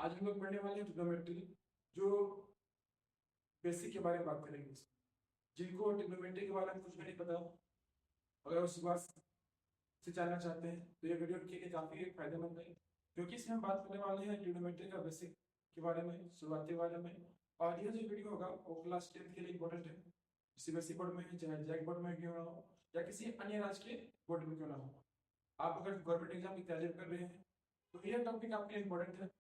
आज हम लोग पढ़ने वाले हैं ट्रिग्नोमेट्री, जो बेसिक के बारे में बात करेंगे। जिनको ट्रिग्नोमेट्री के बारे में कुछ भी नहीं पता, अगर वो शुरुआत से जानना चाहते हैं तो ये वीडियो उनके लिए काफ़ी फायदेमंद है, क्योंकि इसमें हम बात करने वाले हैं ट्रिग्नोमेट्री का बेसिक के बारे में, शुरुआती के बारे में। और यह जो वीडियो होगा वो क्लास 10 के लिए इंपॉर्टेंट है, सीबीएसई बोर्ड में, चाहे जैक बोर्ड में क्यों ना हो या किसी अन्य राज्य के बोर्ड में क्यों ना हो। आप अगर गवर्नमेंट एग्जाम की तैयारी कर रहे हैं तो यह टॉपिक आपके लिए इंपॉर्टेंट है।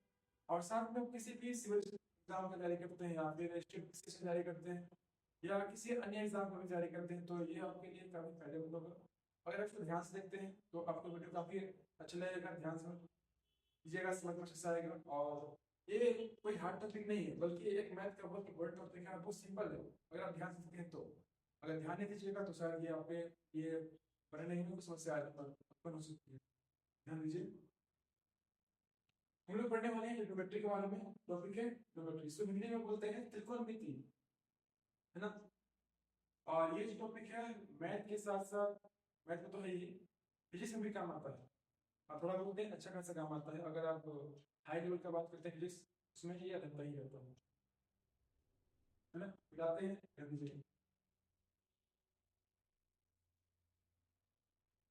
और साथ में किसी भी सिविल एग्जाम की तैयारी करते हैं या फिर स्टेट की तैयारी करते हैं या किसी अन्य एग्जाम की तैयारी करते हैं तो ये आपके लिए काफ़ी फायदेमंद होगा। अगर आप इसको ध्यान से देखते हैं तो आपको वीडियो काफ़ी अच्छा लगेगा, ध्यान से कीजिएगा, समझ में अच्छे से आएगा। और ये कोई हार्ड टॉपिक नहीं है, बल्कि एक मैथ का बहुत वर्ड टॉपिक है, बहुत सिंपल है अगर आप ध्यान से देखते हैं तो। अगर ध्यान नहीं दीजिएगा तो शायद ये आप पे ये बने नहीं में समस्या उत्पन्न हो सकती है। ध्यान दीजिए, हम लोग पढ़ने वाले हैं ट्रिग्नोमेट्री के बारे में। टॉपिक है ट्रिग्नोमेट्री, इसको हिंदी में बोलते हैं त्रिकोणमिति, है ना। और ये जो टॉपिक है मैथ के साथ साथ, मैथ में तो है ही, फिजिक्स में भी काम आता है। और थोड़ा बहुत नहीं, अच्छा खासा काम आता है। अगर आप हाई लेवल का बात करते हैं फिजिक्स, उसमें ये रहता ही रहता है ना। मिलाते हैं, कर दीजिए।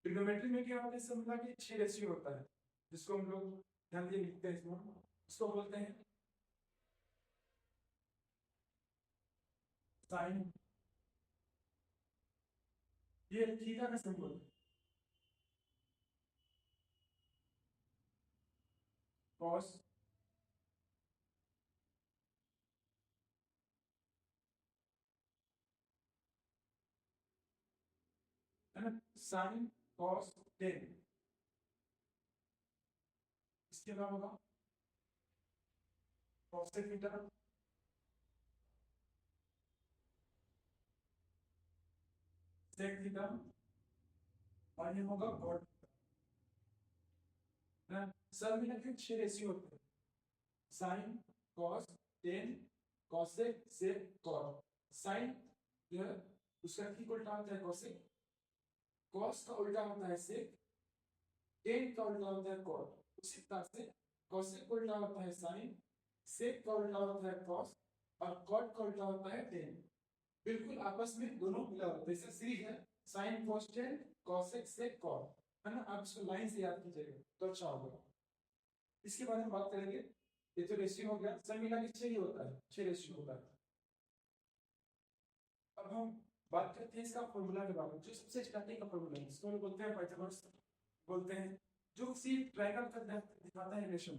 ट्रिग्नोमेट्री में क्या होता है, समझा कि 6 रेशियो होता है, जिसको हम लोग ध्यान दिए लिखते हैं इसमें, उसको बोलते हैं साइन। ये थीटा का सिंबल, कॉस, है ना, साइन, कॉस, टेन। इसके अलावा कॉसेक थीटा, सेक थीटा, और ये होगा कॉट, है ना। सब मिला के 6 रेशियो होते हैं, sign, cos, tan, cosec, sec, cot. Sign जो है उसका ठीक उल्टा होता है कॉसेक, कॉस का उल्टा होता है सेक, टेन का उल्टा होता है कॉट। उसी तरह से कॉसेक का उल्टा होता है साइन, सेक का उल्टा होता है कॉस, और कॉट का उल्टा होता है टेन। बिल्कुल आपस में दोनों मिला होता है। जैसे सीरीज है sine cos tan, cosec sec cot, है ना। आप इसको लाइन से याद कीजिएगा तो अच्छा होगा। इसके बारे में बात करेंगे। ये तो रेशियो हो गया, सब मिला के 6 ही होता है, 6 रेशियो होता है। अब हम बात करते हैं इसका फॉर्मूला के बारे में, जो सबसे स्टार्टिंग का फॉर्मूला है, इसको बोलते हैं पाइथागोरस बोलते हैं, जो किसी ट्रायंगल का दिखाता है रिलेशन।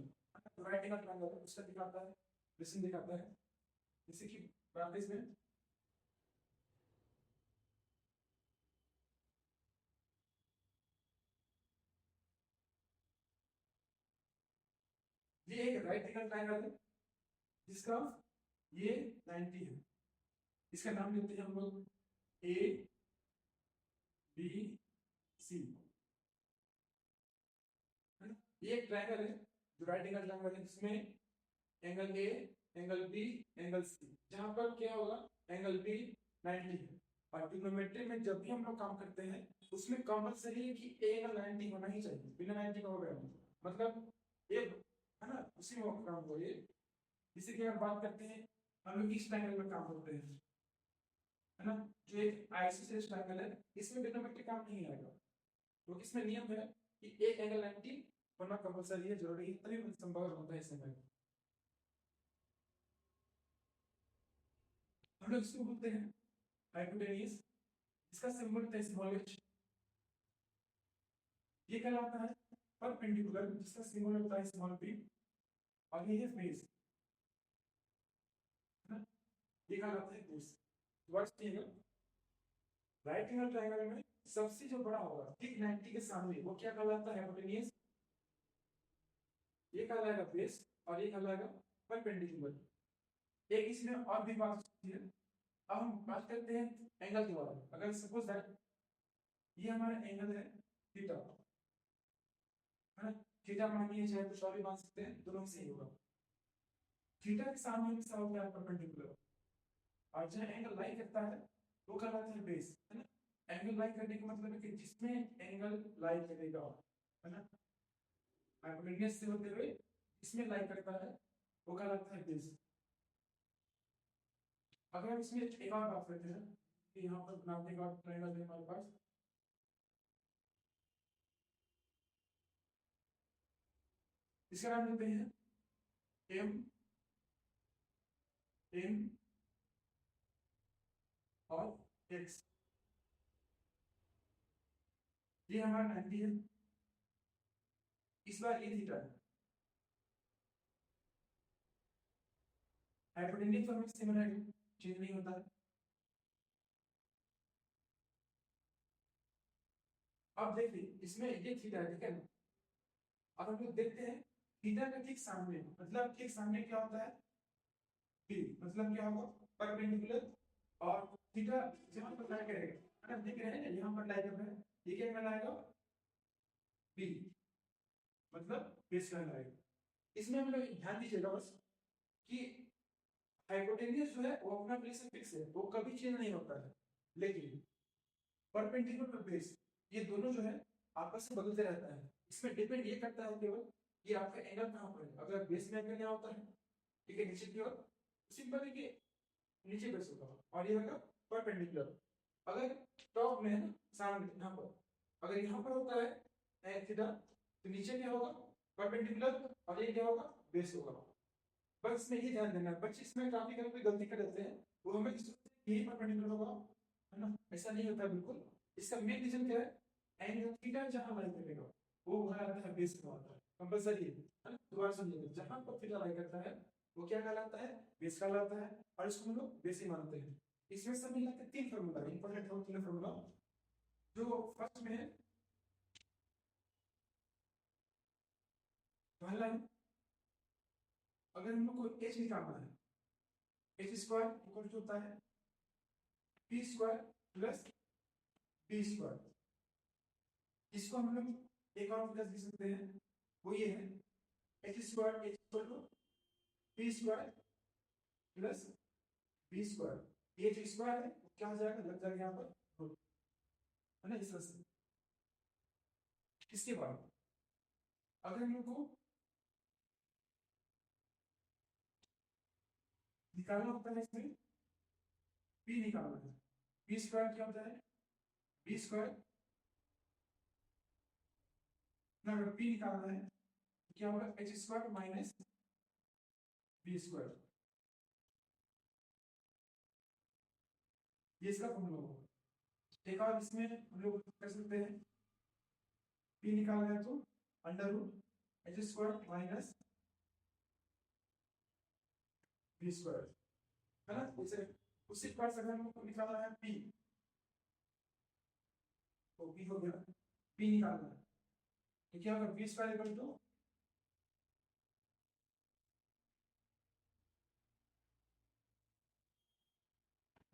राइट एंगल ट्रायंगल उसका दिखाता है, रिलेशन दिखाता है। जैसे कि प्रैक्टिस में ये एक राइट एंगल ट्रायंगल है जिसका ये 90 है। इसका नाम लेते हैं हम लोग ए बी सी, है ना। ये एक ट्रायंगल है जो राइट एंगल ट्रायंगल है, जिसमें angle A, angle B, angle C, जहां पर क्या होगा एंगल बी 90 है। और ट्रिग्नोमेट्री में जब भी हम लोग काम करते हैं उसमें कंपलसरी है कि ए एंगल 90 होना ही चाहिए, बिना 90 का हो गया मतलब ए, है ना। उसी में काम हो ये। जैसे कि हम बात करते हैं, हम लोग इस ट्रायंगल में काम करते हैं, है ना। जो एक आइसोसेलेस ट्रायंगल है इसमें ट्रिग्नोमेट्री काम नहीं आएगा, तो इसमें नियम है कि एक एंगल 90 होना कंपलसरी है, जरूरी है, तभी संभव होता है इसमें। हम लोग इसको बोलते हैं हाइपोटेन्यूज, इसका सिंबल होता है स्मॉल h। ये कहलाता है परपेंडिकुलर, जिसका सिंबल होता है स्मॉल p। और ये है फेस, है ना। ये कहलाता है फेस। वर्ड्स ठीक है। राइट एंगल ट्रायंगल में सबसे जो बड़ा होगा ठीक 90 के सामने, वो क्या कहलाता है हाइपोटेन्यूज। ये कहलाएगा फेस और ये कहलाएगा परपेंडिकुलर। एक इसमें और भी बात होती है। अब हम बात करते हैं एंगल के बारे में। अगर सपोज दैट ये हमारा एंगल है थीटा, है ना। थीटा मानिए चाहे कुछ और भी मान सकते हैं, दोनों से ही होगा। थीटा के सामने हमेशा होता है परपेंडिकुलर, और जहाँ एंगल लाई करता है वो कहलाता है बेस, है ना। एंगल लाई करने का मतलब है कि जिसमें एंगल लाई करेगा, है ना, हाइपोटेन्यूज से होते हुए इसमें लाई करता है, वो कहलाता है बेस। अगर हम इसमें एक और बात करते हैं कि यहाँ पर बनाने का ट्रायंगल है हमारे पास, इसका नाम देते हैं एम एम और एक्स। ये हमारा 90 है, इस बार ये थीटा है। हाइपोटेन्यूज तो हमें सिमिलर है, चेंज नहीं होता है। अब देखिए इसमें ये थीटा है, ठीक है ना। अब हम लोग देखते हैं थीटा का ठीक सामने, मतलब ठीक सामने क्या होता है, बी, मतलब क्या होगा, परपेंडिकुलर। और थीटा जहां पर लाई करेगा, अगर देख रहे हैं यहाँ पर लाई कर रहा है, ये क्या कहलाएगा, बी, मतलब बेस कहलाएगा। इसमें हम लोग ध्यान दीजिएगा बस कि हाइपोटेन्यूज जो है वो अपना प्लेस फिक्स है, वो कभी चेंज नहीं होता है। लेकिन परपेंडिकुलर बेस, ये दोनों जो है आपस में बदलते रहता है। इसमें डिपेंड ये करता है केवल कि आपका एंगल कहाँ पर है। अगर बेस में एंगल यहाँ होता है, ठीक है, नीचे की ओर, सिंपल है कि नीचे बेस होगा और ये होगा परपेंडिकुलर। अगर टॉप में है ना, सामने यहाँ पर, अगर यहाँ पर होता है थीटा, तो नीचे क्या होगा, परपेंडिकुलर, और ये क्या होगा, बेस होगा। बस इसमें ये ध्यान देना है। बच्चे इसमें काफी कभी गलती कर देते हैं, वो हमें यही परपेंडिकुलर होगा, है ना, ऐसा नहीं होता बिल्कुल। इसका मेन रीजन क्या है, एंगल थीटा जहां लाई करेगा वो वहां आता है बेस में आता है, कंपलसरी है ना। दोबारा समझिए, जहां पर थीटा लाई करता है वो क्या कहलाता है, बेस कहलाता है, और इसको हम लोग बेस ही मानते हैं। इसमें सब मिला के तीन फॉर्मूला इंपॉर्टेंट है, तीन फॉर्मूला। जो फर्स्ट में है, पहला है, अगर हम लोग को एच निकालना है, एच स्क्वायर इक्वल टू होता है P square plus B square. इसको हम लोग एक और प्लस लिख सकते हैं, वो ये है H square H equal to P square plus B square. ये जो स्क्वायर है क्या हो जाएगा, लग जाएगा यहाँ पर रूट, है ना, इस तरह से। इसके बाद अगर हम लोग को निकालना होता है, इसमें पी निकालना है, पी स्क्वायर क्या होता है, बी स्क्वायर ना, अगर पी निकालना है तो क्या होगा, H square minus B square, ये इसका फॉर्मूला होगा। एक और इसमें हम लोग कर सकते हैं, पी निकालना है तो under root H square minus B square, है ना। उसे उसी प्रकार से अगर हमको निकालना है पी, तो पी हो गया, पी निकालना है तो क्या होगा, B square equal to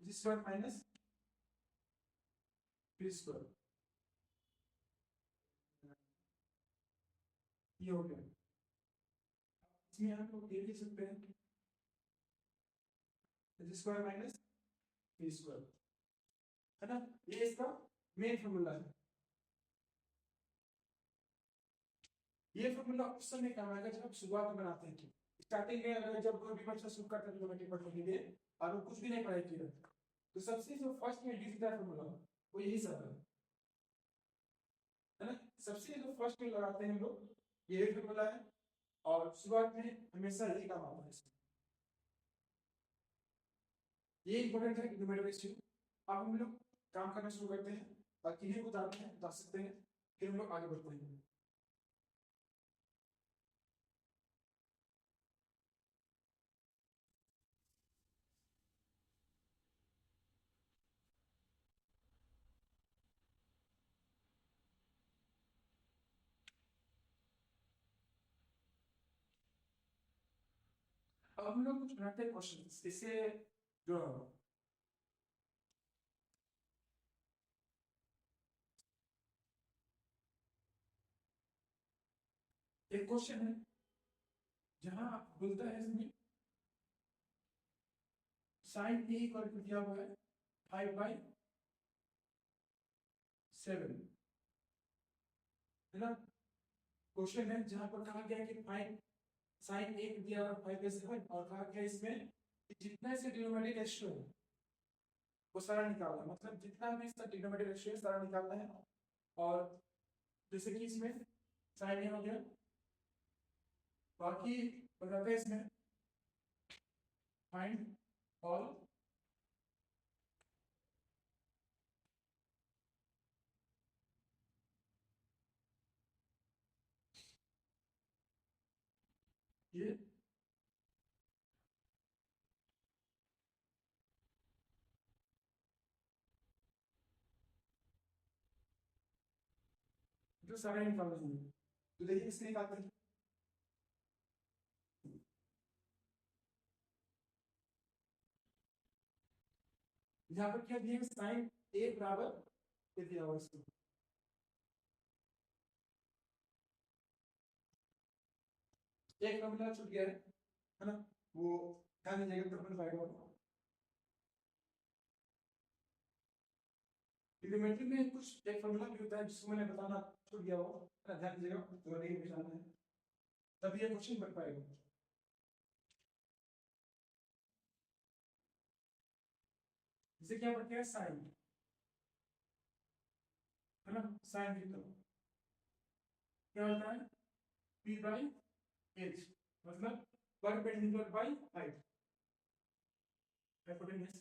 G square minus B square, ये हो गया। इसमें हम लोग ये लिख सकते हैं जी स्क्वायर माइनस बी स्क्वायर, है ना। ये इसका मेन फॉर्मूला है। ये फॉर्मूला उस समय काम आएगा जब आप शुरुआत में बनाते हैं। स्टार्टिंग में अगर जब कोई भी बच्चा शुरू करता है ज्योमेट्री पढ़ने के लिए और वो कुछ भी नहीं पढ़ाई किया, तो सबसे जो फर्स्ट में यूज होता है फॉर्मूला, वो यही सब है ना। सबसे जो फर्स्ट में लगाते हैं हम लोग यही फॉर्मूला है, और शुरुआत में हमेशा यही काम आता है। ये इंपॉर्टेंट है न्यूमेरिकल रेशियो। अब हम लोग काम करना शुरू करते हैं, बाकी नहीं बताते हैं, बता सकते हैं, फिर हम लोग आगे बढ़ते हैं। अब हम लोग कुछ बनाते हैं क्वेश्चन, इससे जो एक क्वेश्चन है जहां बोलता है इसमें साइन ए इक्वल टू क्या हुआ है 5/7, है ना। क्वेश्चन है जहां पर कहा गया कि फाइंड साइन एक दिया 5/7 और कहा क्या इसमें जितना से डिनोमिनेटर रेशियो है वो सारा निकालना, मतलब जितना भी इसका डिनोमिनेटर रेशियो है सारा निकालना है। और जैसे कि इसमें साइन हो गया, बाकी बताते हैं इसमें फाइंड ऑल ये जो सारे निकालना है। तो देखिए इससे निकालते हैं, यहाँ पर क्या दिया साइन ए बराबर ये दिया हुआ इसको, एक फॉर्मूला छूट गया है ना, वो ध्यान दीजिएगा तो बन पाएगा। ट्रिग्नोमेट्री में कुछ एक फॉर्मूला भी होता है जिसको मैंने बताना छूट गया हो, ध्यान दीजिएगा तो नहीं पहचाना है, तब ये क्वेश्चन बन पाएगा। इसे क्या पढ़ते हैं साइन, है ना, साइन थीटा क्या होता है p बाई h, मतलब perpendicular by height, hypotenuse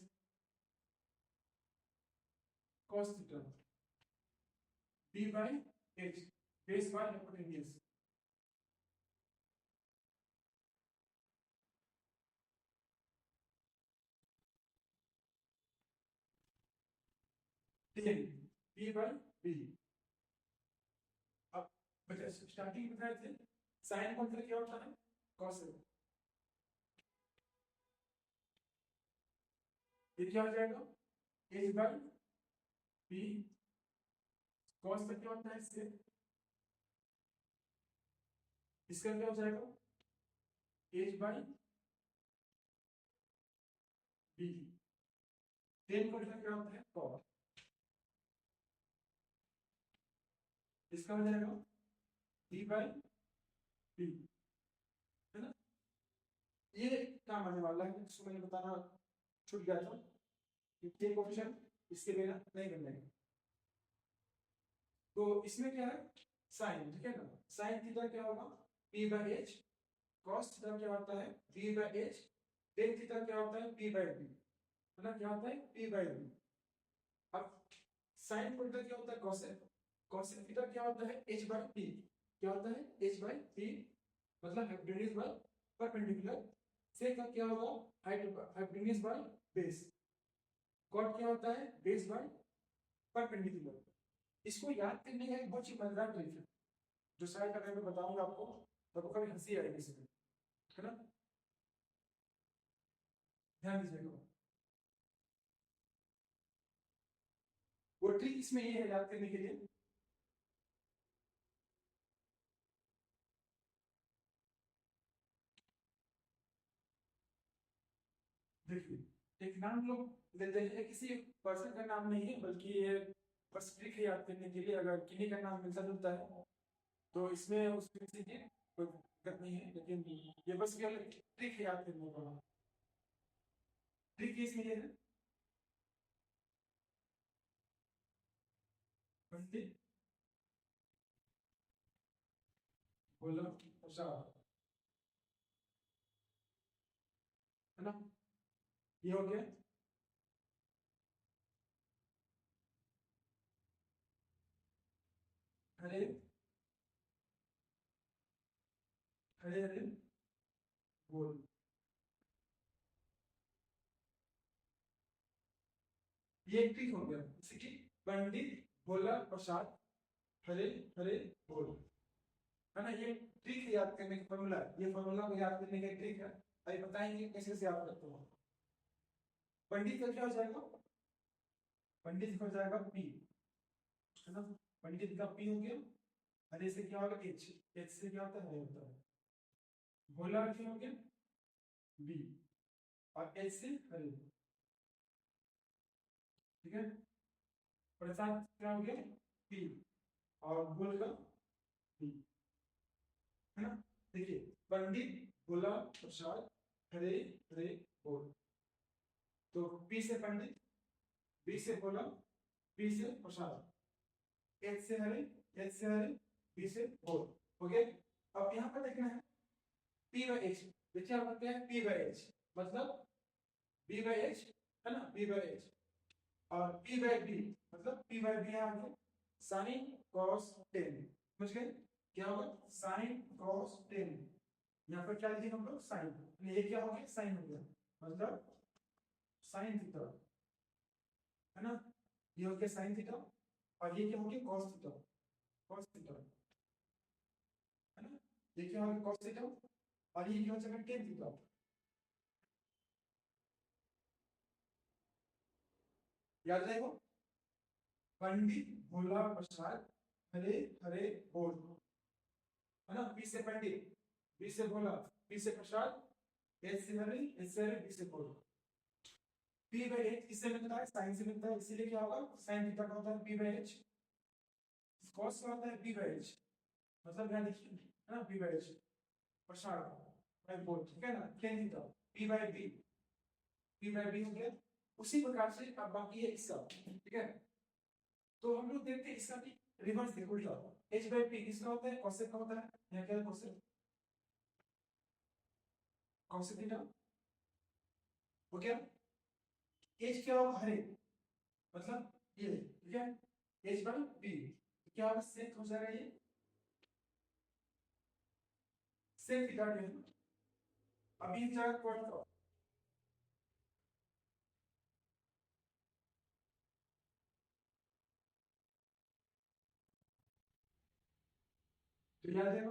cos theta p by h base by hypotenuse. ठीक है, p बाई b। अब स्टार्टिंग बताए थे साइन का मतलब क्या होता है cos है, ये क्या हो जाएगा h बाई p, cos का क्या होता है इससे, इसका क्या हो जाएगा h बाई b, टेन का मतलब क्या होता है cos, इसका हो जाएगा b बाई p, है ना। ये काम आने वाला है जिसको मैंने बताना छूट गया था, ये कोफिशिएंट इसके बिना नहीं बनने का। तो इसमें क्या है साइन, ठीक है ना, साइन थीटा क्या होगा p by h, cos theta क्या होता है b by h, tan theta क्या होता है p बाई b, है ना, क्या होता है p बाई b। अब साइन थीटा क्या होता है कोसेक, कोसेक थीटा क्या होता है h बाई p, क्या होता है h बाई p, मतलब हाइपोटेन्यूज बाई परपेंडिकुलर, से का क्या होगा हाइपोटेन्यूज बाई बेस, कॉट क्या होता है बेस बाई परपेंडिकुलर। इसको याद करने का एक बहुत ही मजेदार ट्रिक है जो शायद अगर मैं बताऊंगा आपको तो आपको कभी हंसी आएगी इसमें, है ना, ध्यान दीजिएगा। वो ट्रिक इसमें ये है याद करने के लिए, देखिए एक नाम लोग लेते हैं, किसी पर्सन का नाम नहीं है बल्कि ये बस ट्रिक है याद करने के लिए, अगर किन्हीं का नाम मिलता जुलता है तो इसमें उस किसी की कोई दिक्कत नहीं है, लेकिन ये बस केवल ट्रिक है याद करने का। ट्रिक इसमें ये है पंडित बोलो अच्छा, है ना, ये हो गया। हरे हरे हरे बोल, ये एक ट्रिक हो गया, जैसे कि पंडित बोला प्रसाद हरे हरे बोल, है ना, ये ट्रिक है याद करने का फॉर्मूला है, ये फॉर्मूला को याद करने का ट्रिक है, अभी बताएंगे कैसे कैसे याद करते हो। पंडित का क्या हो जाएगा, पंडित हो जाएगा पी, है ना, पंडित का पी हो गया, हरे से क्या होगा एच, एच से क्या होता है हरे होता है, भोला क्या हो गया बी, और एच से हरे, ठीक है, प्रसाद क्या हो गया पी, और बोल का बी, है ना। देखिए पंडित भोला प्रसाद हरे हरे बोल। तो पी से पंडित, बी से भोला, पी से प्रसाद, एच से हरे, एच से हरे, बी से बोल। हो गया। अब यहाँ पर देखना है पी बाई एच। देखिए आप करते हैं पी बाई एच मतलब बी बाई एच है ना, बी बाई एच। और पी बाई बी मतलब पी बाई बी आ गया साइन कॉस टेन। समझ गए क्या होगा साइन कॉस टेन। यहाँ पर क्या लिखेंगे हम लोग साइन, ये क्या हो गया साइन हो गया मतलब साइन थीटा है ना, ये हो गया साइन थीटा। और ये क्या हो गया कॉस थीटा, कॉस थीटा है ना, ये क्या हो गया कॉस थीटा। और ये क्या हो जाएगा टेन थीटा। याद रहेगा पंडित भोला प्रसाद हरे हरे बोल है ना, पी से पंडित, बी से भोला, पी से प्रसाद, एच से हरे, एच से हरे, बी से बोल। पी बाई एच किससे मिलता है साइन से मिलता है, इसीलिए क्या होगा साइन थीटा का होता है पी बाई एच। कॉस का होता है पी बाई एच मतलब यहाँ देखिए है ना पी बाई एच प्रसाद बाई बोल ठीक है ना, tan theta P by B, P by B हो गया। उसी प्रकार से अब बाकी है इसका ठीक है। तो हम लोग देखते हैं इसका भी रिवर्स देखो उल्टा h बाई p किसका होता है कोसेक का होता है। यहाँ क्या है कोसेक, कोसेक थीटा हो गया। h क्या होगा हरे मतलब ये ठीक है h बाई p क्या होगा सेक हो जाएगा ये सेक थीटा जो है अभी जाएगा कॉट का। तो याद है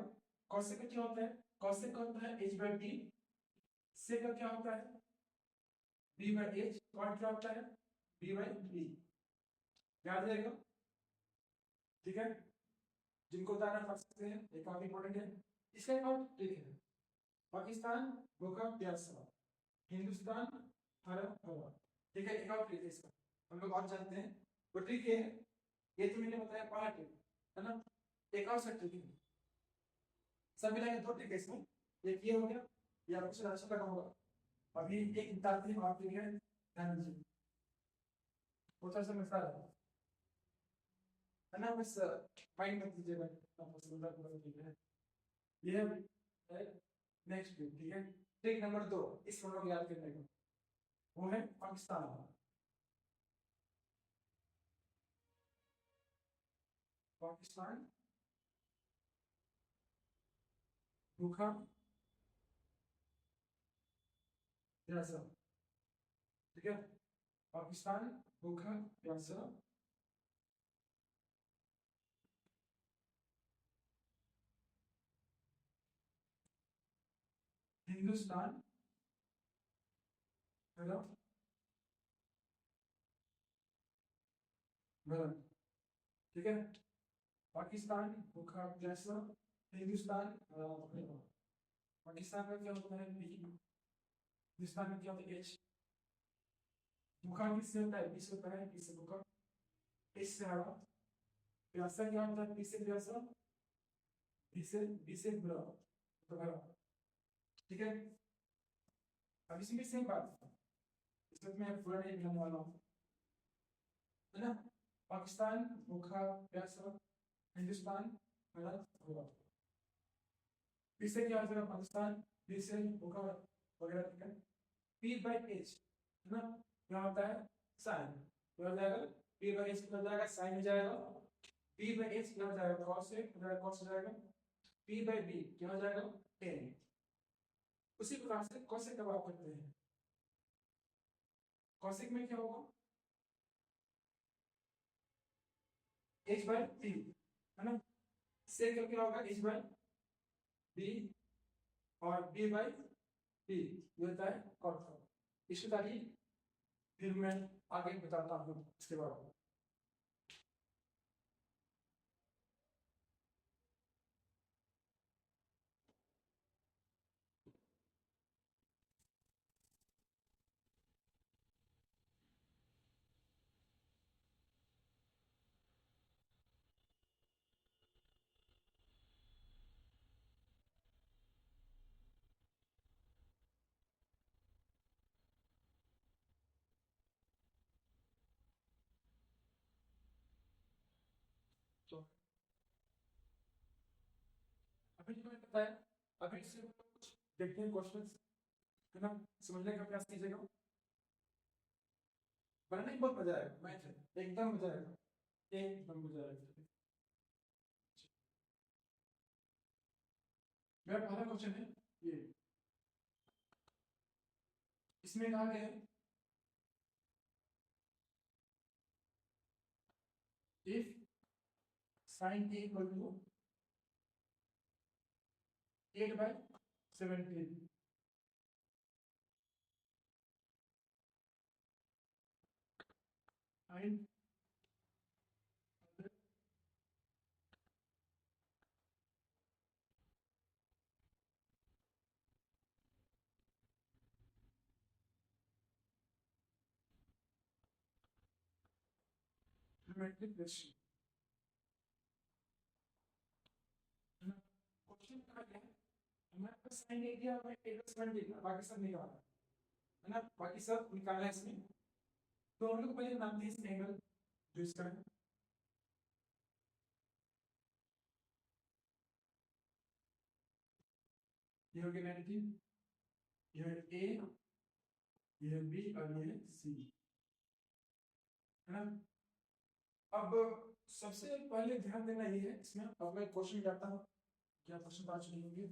कोसेक का क्या होता है, कोसेक का होता है h बाई p, सेक का क्या होता है b बाई h, कॉट क्या होता है b बाई b। याद रहेगा ठीक है, जिनको उदाहरण पढ़ सकते हैं ये काफी इंपॉर्टेंट है। इसका एक और ट्रिक है, पाकिस्तान भूखा प्यासा, हिंदुस्तान हरा भरा। ठीक है एक और ट्रिक है इसका, हम लोग और जानते हैं वो ट्रिक है। ये तो मैंने बताया पहला ट्रिक है ना, एक और सा ट्रिक है। सब मिला के दो ट्रिक है इसमें, एक ये हो गया, ये आपको शायद अच्छा लगा होगा। अभी एक निकालते हैं और ट्रिक है, ध्यान दीजिए वो थोड़ा सा मसला है ना, बस माइंड मत दीजिएगा आपको समझना पूरा ठीक है। ये है नेक्स्ट ट्रिक ठीक है। ट्रिक नंबर 2 इस फोटो को याद करने का वो है पाकिस्तान। पाकिस्तान भूखा प्यासा ठीक है, पाकिस्तान भूखा प्यासा, हिंदुस्तान हरा भरा। ठीक है पाकिस्तान भूखा प्यासा, हिंदुस्तान हरा भरा। पाकिस्तान का क्या होता है बी, हिंदुस्तान में क्या होता है एच। भूखा किससे होता है बी से होता है, बी से भूखा, एच से हरा। प्यासा क्या होता है पी से प्यासा, बी से भरा तो भरा। ठीक है अब इसमें सेम बात, इसमें मैं पूरा नहीं लिखने वाला हूँ है ना। पाकिस्तान भूखा प्यासा, हिंदुस्तान हरा भरा। इससे क्या हो जाएगा पाकिस्तान, बी से भूखा वगैरह ठीक है। पी बाई एच है ना, क्या होता है साइन, क्या हो जाएगा पी बाई एच हो जाएगा साइन हो जाएगा, पी बाई एच क्या हो जाएगा कॉस से हो जाएगा कॉस हो जाएगा, पी बाई बी क्या हो जाएगा टेन। उसी प्रकार से कॉसेक का आप करते हैं, कॉसेक में क्या होगा एच बाई पी है ना, सेक का क्या होगा एच बाई बी और बी बाई पी ये होता है कॉट का। इसकी तारीफ फिर मैं आगे बताता हूँ इसके बाद। अभी जो मैंने बताया, अभी से कुछ देखते हैं क्वेश्चंस, है ना, समझने का प्रयास कीजिएगा, पढ़ने में बहुत मजा आएगा, मैथ है एकदम मजा आएगा, एकदम मजा आएगा। मेरा पहला क्वेश्चन है ये, इसमें कहा गया है if sin a equal to 8/17 and geometric ratio, question कहा गया है हमारे पास sin a दिया हुआ है 8/17, बाकी सब निकालना है ना, बाकी सब निकालना है इसमें। तो हम लोग पहले बनाते हैं इस एंगल जो इसका है, ये हो गया 90, ये है A, ये है B और ये है C, है ना। अब सबसे पहले ध्यान देना ये है इसमें, अब मैं क्वेश्चन करता हूँ, क्या क्वेश्चन पांच नहीं होंगे।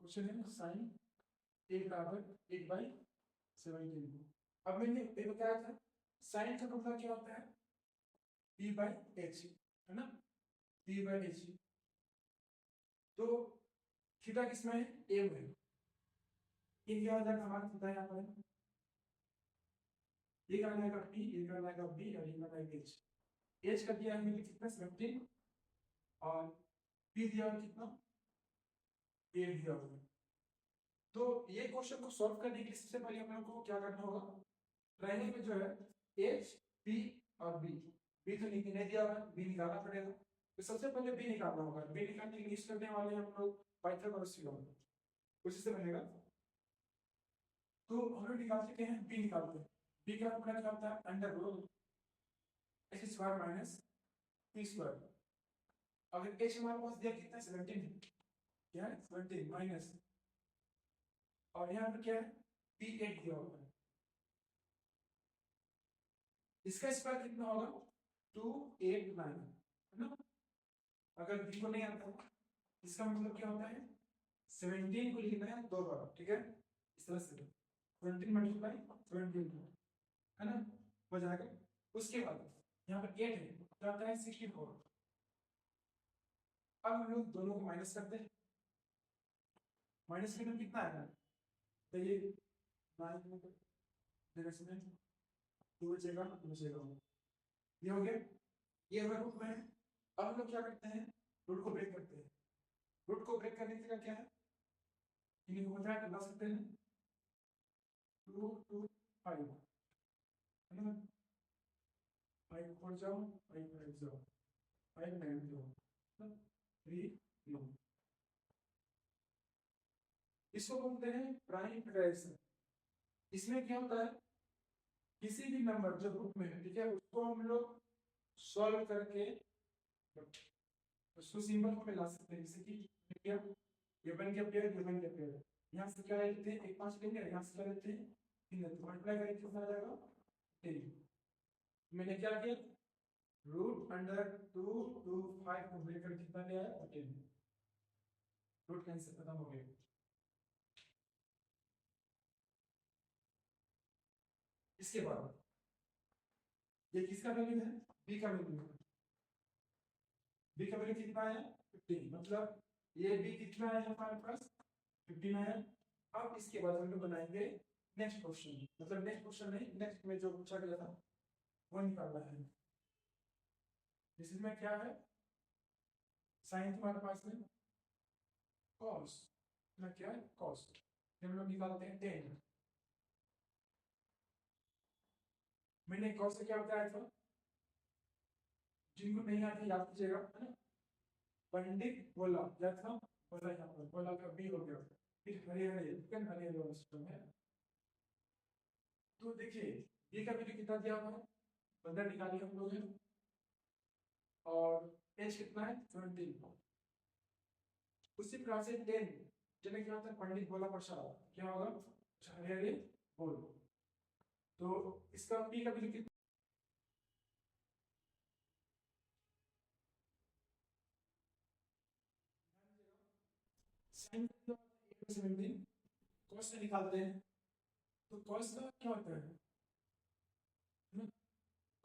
क्वेश्चन है साइन a बराबर 8/17। अब मैंने ये बताया था साइन का फॉर्मूला क्या होता है, p/h, है ना, p/h। तो थीटा किसमें है, a में, इन क्या हो जाएगा हमारा थीटा यहाँ पर, ये करना है p, ये करना है b और ये करना है h। h का दिया है मैंने कितना 17 और p दिया है कितना 8 दिया हुआ है। तो ये क्वेश्चन को सॉल्व करने के लिए सबसे पहले हम लोग को क्या करना होगा, ट्रायंगल में जो है एच पी और बी, बी तो नहीं दिया हुआ है, बी निकालना पड़ेगा। तो सबसे पहले बी निकालना होगा, बी निकालने के लिए यूज करने वाले हैं हम लोग पाइथागोरस थ्योरम, उसी से बनेगा। तो हम लोग निकाल चुके हैं, बी निकालते हैं। बी का फॉर्मूला क्या होता है, under root H square minus P square. अगर एच हमारे पास दिया कितना है 17, क्या है 17 माइनस, और यहाँ पर क्या है p8 दिया हुआ है, इसका स्क्वायर कितना होगा 289, है ना। अगर बी को नहीं आता इसका मतलब क्या होता है 17 को लिखना है दो बार, ठीक है, इस तरह से 17 मल्टीप्लाई 17, है ना, हो जाएगा। उसके बाद यहाँ पर 8 है, क्या आता है 64। अब हम लोग दोनों को माइनस करते हैं, माइनस करने में कितना आएगा, तो ये 9 में 2 बचेगा, ये हो गया, ये हमारा रूट में है। अब हम लोग क्या करते हैं, रूट को ब्रेक करते हैं। रूट को ब्रेक करने का क्या है, इन्हीं को क्या बता सकते हैं 2 2 5, है ना, 5 4 जाओ 5 5 जाओ 5 9 जाओ 3 9, इसको बोलते हैं प्राइम फैक्टराइजेशन। इसमें क्या होता है, किसी भी नंबर जो रूट में है, ठीक है, उसको हम लोग सॉल्व करके उसको सिंबल को मिला सकते हैं, जैसे कि ये बन गया पेयर, ये बन गया पेयर। यहाँ से क्या लेते हैं 1 5 लेंगे, यहाँ से क्या लेते हैं 3, तो मल्टीप्लाई करेंगे कितना आ जाएगा 3। मैंने क्या किया रूट अंडर 2 2 5 को ब्रेक करके कितना ले आया 10, रूट कैंसिल खत्म हो गया। इसके बाद ये किसका वैल्यू है, बी का वैल्यू है, बी का वैल्यू कितना है 15, मतलब ये बी कितना है हमारे पास 15 है। अब इसके बाद हम लोग बनाएंगे नेक्स्ट क्वेश्चन, मतलब नेक्स्ट क्वेश्चन नहीं, नेक्स्ट में जो पूछा गया था वो निकालना है। इसमें क्या है साइन तुम्हारे पास में कॉस, ना क्या है कॉस, हम लोग निकालते हैं 10। मैंने कॉस से क्या बताया था, जिनको नहीं आती याद कीजिएगा, है ना, पंडित बोला क्या था, बोला यहाँ पर बोला का बी हो गया, फिर हरे हरे हरे वाला सिस्टम है। तो देखिए बी का वैल्यू कितना दिया हुआ है 15 निकालिए हम लोग, और एच कितना है 17। उसी प्रकार से 10 10 क्या होता है पंडित भोला प्रसाद, क्या होगा हरे बोल। तो इसका पी का वैल्यू कितना, साइन 17 कॉस से निकालते हैं। तो कॉस का क्या होता है,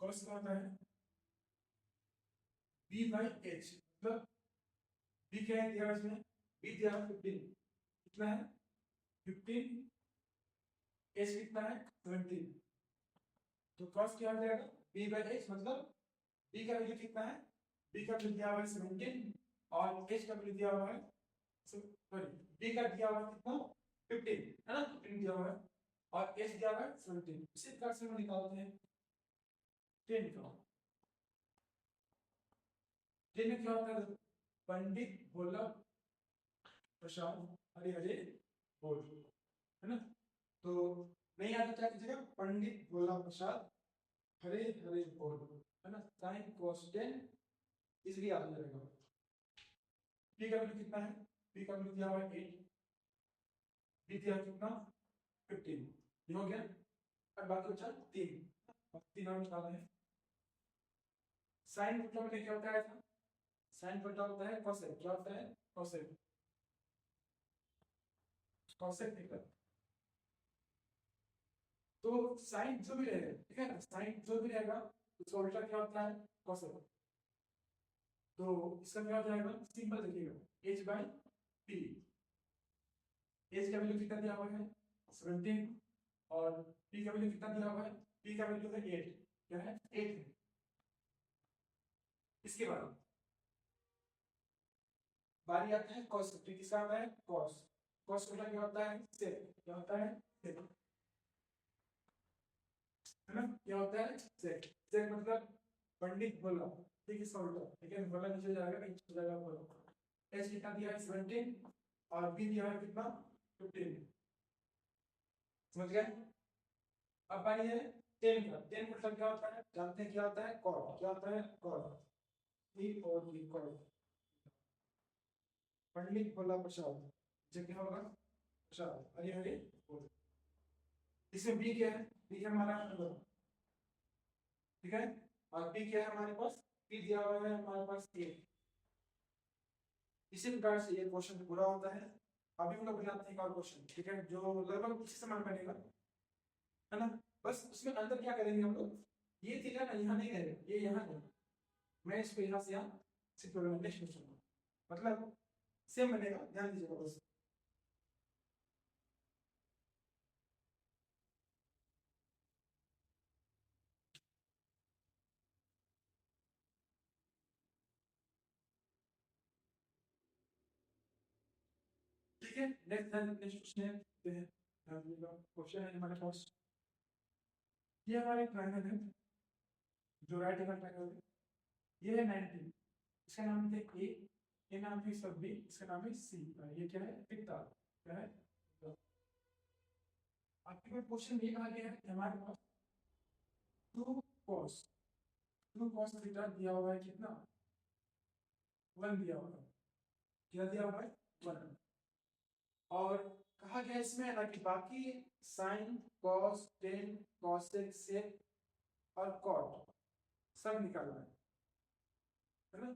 कॉस का होता है b बाई एच, मतलब b क्या है दिया इसमें, b दिया 15, कितना है 15, एच कितना है 17। तो कॉस क्या हो जाएगा b बाई एच, मतलब b का वैल्यू कितना है, b का वैल्यू दिया हुआ है 17 और h का वैल्यू दिया हुआ है, सॉरी b का दिया हुआ है कितना 15 है ना, 15 दिया हुआ है और h दिया हुआ है 17। इसी प्रकार से हम निकालते हैं 10 का। 10 में क्या होता है पंडित वल्लभ प्रसाद हरे हरे बोल, है ना। तो नहीं आता क्या कीजिएगा पंडित वल्लभ प्रसाद हरे हरे बोल, है ना, साइन cos 10 इसलिए आ जाएगा। p का वैल्यू कितना है, p का वैल्यू दिया हुआ है 8, b दिया कितना 15, ये हो गया। अब बाकी बचा 3, 3 और निकालना है। साइन मतलब में क्या होता है, साइन बटा होता है कोसेक, क्या होता है कोसेक, कोसेक थीटा। तो साइन जो भी रहेगा, ठीक है ना, साइन जो भी रहेगा उसका उल्टा क्या होता है कोसेक। तो इसका क्या हो जाएगा सिंपल देखिएगा h बाई p, h का वैल्यू कितना दिया हुआ है 17 और p का वैल्यू कितना दिया हुआ है, p का वैल्यू है 8, क्या है 8 है। इसके बाद बारी आता है cos, किसका आता है cos, cos का क्या होता है sec, क्या होता है sec, है ना, क्या होता है sec, sec मतलब पंडित बोला, ठीक है सॉल्व, ठीक है बोला नीचे जाएगा नीचे जाएगा बोला। h कितना दिया है 17 और b दिया है कितना 15, समझ गए। अब बारी है 10 का, 10 मतलब क्या होता है जानते हैं, क्या होता है cot, क्या होता है cot, e और b cot, पंडित बोला प्रसाद, जो क्या होगा प्रसाद हरे हरे बोल। इसमें b क्या है, b है हमारा नंबर, ठीक है, और p क्या है हमारे पास, p दिया हुआ है हमारे पास 8। इसी प्रकार से ये क्वेश्चन पूरा होता है। अभी हम लोग बनाते हैं एक और क्वेश्चन, ठीक है, जो लगभग इसी समान बनेगा, है ना। बस उसमें अंदर क्या करेंगे हम लोग, ये थीटा ना यहाँ नहीं रहेगा, ये यहाँ है, मैं इसको यहाँ से यहाँ शिफ्ट करूंगा नेक्स्ट क्वेश्चन, मतलब सेम बनेगा, ध्यान दीजिएगा बस। ठीक है, नेक्स्ट क्वेश्चन है, क्वेश्चन है हमारे पास, ये हमारे ट्रायंगल है, जो राइट एंगल ट्रायंगल है, ये है 90, इसका नाम है ए, ये नाम है इसका बी, इसका नाम है सी, ये क्या है पिता, क्या है। तो आपके पास क्वेश्चन ये कहा गया है कि हमारे पास 2 cos 2 cos थीटा दिया हुआ है कितना 1 दिया हुआ है, क्या दिया हुआ है 1, और कहा गया इसमें ना कि बाकी sign cos tan cosec sec और cot सब निकालना है ना।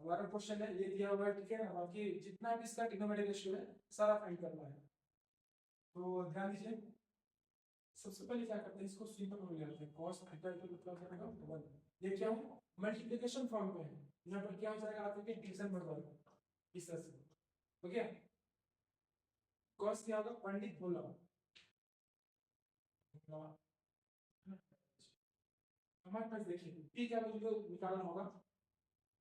हमारा क्वेश्चन है ये दिया हुआ है, ठीक है ना, बाकी जितना भी इसका ट्रिग्नोमेट्रिक रेशियो है सारा फाइंड करना है। तो ध्यान दीजिए, सबसे पहले क्या करते हैं इसको सिंपल हो जाते हैं, cos थीटा इक्वल कितना हो जाएगा 1, ये क्या है मल्टीप्लिकेशन फॉर्म में है, यहाँ पर क्या हो जाएगा आपके डिवीजन बढ़ जाएगा इस तरह से, ओके। cos क्या होगा पंडित बोला, हमारे पास देखिए p क्या वैल्यू निकालना होगा,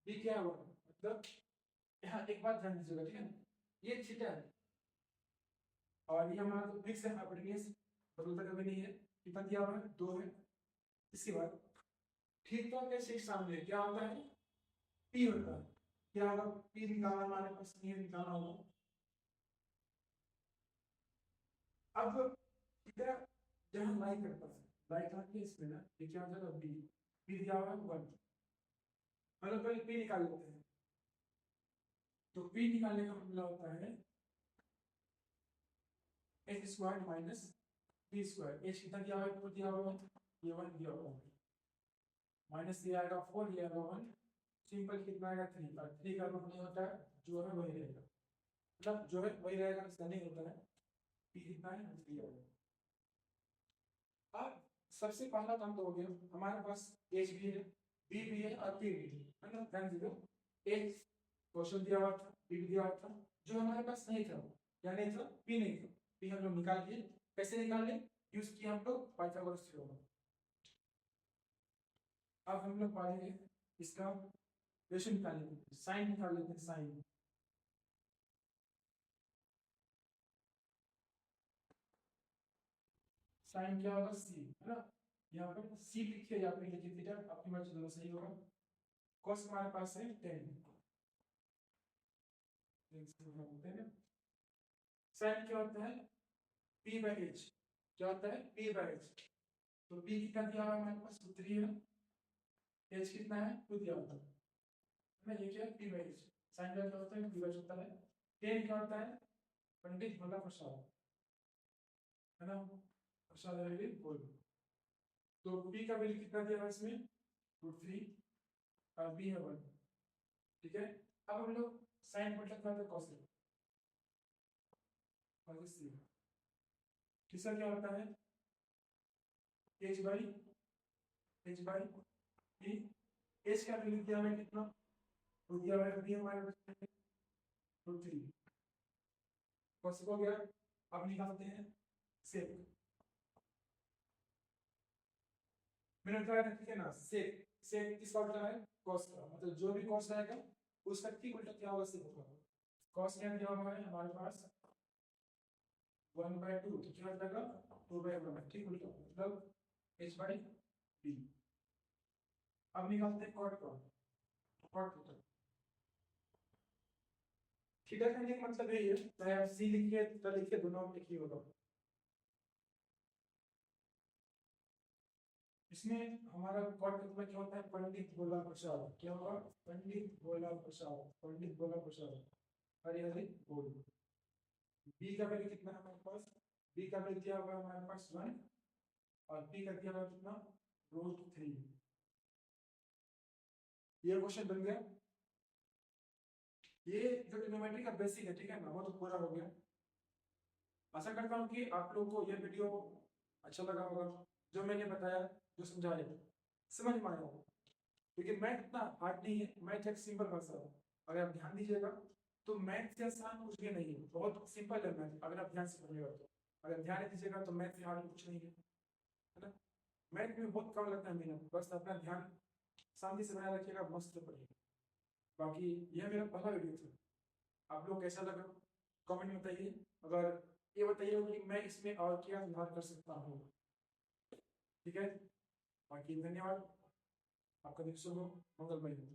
p क्या होगा मतलब यहाँ एक बात ध्यान दीजिएगा, ठीक है, ये थीटा है और ये हमारा तो फिक्स है, हाइपोटेन्यूज बदलता कभी नहीं है, कितना दिया हुआ है 2 है। इसके बाद थीटा के ठीक सामने क्या होता है p होता है, क्या होगा p निकालना हमारे पास ये निकालना होगा। अब थीटा जहाँ लाई करता है, राइट हैंड के इसमें ना ये क्या हो जाएगा बी, बी दिया हुआ है 1, मतलब पहले पी निकाल लेते हैं। तो पी निकालने का फॉर्मूला होता है H square minus B square. H कितना दिया हुआ है, 2 दिया हुआ है, ये 1 दिया हुआ है, माइनस ये आएगा 4, ये आएगा 1, सिंपल कितना आएगा 3, और 3 का रूट नहीं होता है, जो है वही रहेगा, मतलब जो है वही रहेगा, इसका नहीं होता है। पी कितना है 3 होगा। अब सबसे पहला काम तो हो गया, हमारे पास एच भी है, बी भी है और पी भी है ना, ध्यान दीजिए। एच क्वेश्चन दिया हुआ था, बी भी दिया हुआ था, जो हमारे पास नहीं था, क्या नहीं था, पी नहीं था, पी हम लोग निकाल लिए। कैसे निकाले, यूज किया हम लोग पाइथागोरस थ्योरम। अब हम लोग पढ़ेंगे इसका रेशियो निकालेंगे, साइन निकाल लेते हैं, साइन साइन क्या होगा सी, है ना, यहाँ पर सी लिखिए या फिर लिखिए थीटा, आपकी मर्जी दोनों सही होगा। cos हमारे पास है 10, साइन क्या होता है p बाई h, क्या होता है p बाई h, तो p कितना दिया हुआ है हमारे पास 3 है, h कितना है 2 दिया हुआ है ना, ये क्या है p बाई h, साइन का क्या होता है p बाई h होता है। 10 क्या होता है पंडित भोला प्रसाद, है ना, प्रसाद है बोल, तो p का वैल्यू कितना दिया हुआ है इसमें √3 और b है 1, ठीक है। अब हम लोग साइन मतलब क्या होता है cos, cos c, तीसरा क्या होता है h बाई p, h का वैल्यू दिया हुआ है कितना, तो दिया हुआ है b हमारे पास √3, cos हो गया। अब निकालते हैं sec, मैंने बताया था ठीक है ना, sec sec किसका उल्टा है cos का, मतलब जो भी cos रहेगा उसका ठीक उल्टा क्या होगा sec होगा। cos क्या दिया हुआ है हमारे पास 1/2, तो क्या हो जाएगा 2/1, ठीक उल्टा, मतलब h बाई b। अब निकालते हैं cot का, cot थीटा, थीटा का मतलब यही है, चाहे आप c लिखिए थीटा लिखिए, दोनों में लिखिए होगा। इसमें हमारा कॉट का मतलब क्या होता है पंडित भोला प्रसाद, क्या होगा पंडित भोला प्रसाद, पंडित भोला प्रसाद, हरि हरि बोल। बी का वैल्यू कितना है हमारे पास, बी का वैल्यू दिया हुआ है हमारे पास 1, और पी का दिया हुआ कितना √3। ये क्वेश्चन बन गया, ये जो ट्रिग्नोमेट्री का बेसिक है, ठीक है ना, वो तो पूरा हो गया। आशा करता हूँ कि आप लोगों को ये वीडियो अच्छा लगा होगा, जो मैंने बताया, जो समझाया समझ में आया होगा, क्योंकि मैथ इतना हार्ड नहीं है, मैथ एक सिंपल भाषा है। अगर आप ध्यान दीजिएगा तो मैथ से आसान कुछ भी नहीं है, बहुत सिंपल है मैथ, अगर आप ध्यान से पढ़िएगा तो। अगर ध्यान नहीं दीजिएगा तो मैथ से हार्ड कुछ नहीं है ना। मैथ में बहुत कम लगता है मेहनत, बस अपना ध्यान शांति से बनाए रखिएगा, मस्त पढ़िएगा। बाकी यह मेरा पहला वीडियो था, आप लोग कैसा लगा कमेंट में बताइए। अगर ये बताइए कि मैं इसमें और क्या सुधार कर सकता हूँ, ठीक है। बाकी धन्यवाद, आपका दिन शुभ हो, मंगलमय हो।